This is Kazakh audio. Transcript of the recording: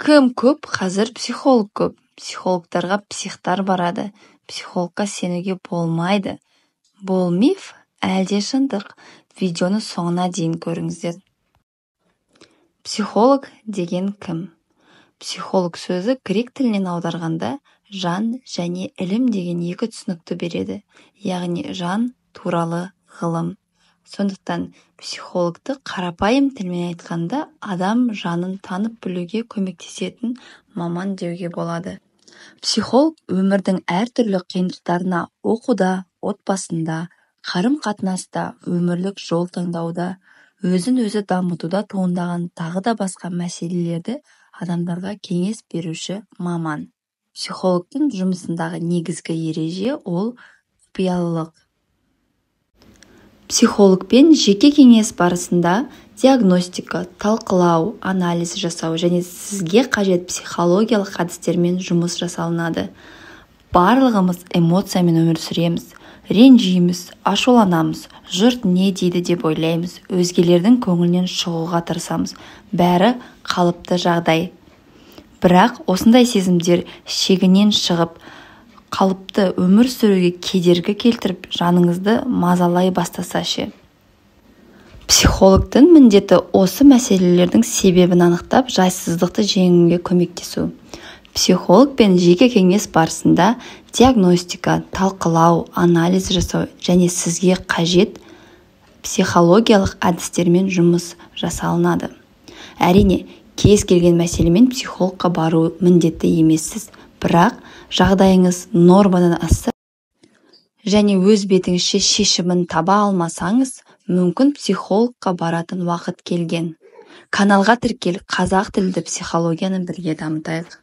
Кім көп, қазір психолог көп. Психологтарға психтар барады. Психологқа сенуге болмайды. Бұл миф, әлде шындық? Видеоны соңына дейін көріңіздер. Психолог деген кім? Психолог сөзі грек тілінен аударғанда жан және ілім деген екі түсінікті береді. Яғни жан туралы ғылым. Сондықтан психологты қарапайым тілмен айтқанда адам жанын танып білуге көмектесетін маман деуге болады. Психолог өмірдің әртүрлі қиындықтарына оқуда, отбасында, қарым-қатынаста, өмірлік жол таңдауда, өзін-өзі дамытуда туындаған тағы да басқа мәселелерді адамдарға кеңес беруші маман. Психологтың жұмысындағы негізгі ереже ол құпиялылық. Психологпен жеке кеңес барысында диагностика, талқылау, анализ жасау және сізге қажет психологиялық әдістермен жұмыс жасалынады. Барлығымыз эмоциямен өмір сүреміз, ренжиміз, ашуланамыз, жұрт не дейді деп ойлаймыз, өзгелердің көңілінен шығуға тырысамыз. Бәрі қалыпты жағдай. Бірақ осындай сезімдер шегінен шығып, қалыпты өмір сүруге кедергі келтіріп, жаныңызды мазалай бастаса ше. Психологтың міндеті осы мәселелердің себебін анықтап, жайсыздықты жеңуге көмектесу. Психологпен жеке кеңес барысында диагностика, талқылау, анализ жасау және сізге қажет психологиялық әдістермен жұмыс жасалынады. Әрине, кез келген мәселемен психологқа бару міндетті емессіз, бірақ жағдайыңыз нормадан асса және өз бетіңізше шешімін таба алмасаңыз, мүмкін психологқа баратын уақыт келген. Каналға тіркел, қазақ тілді психологияны бірге дамытайық.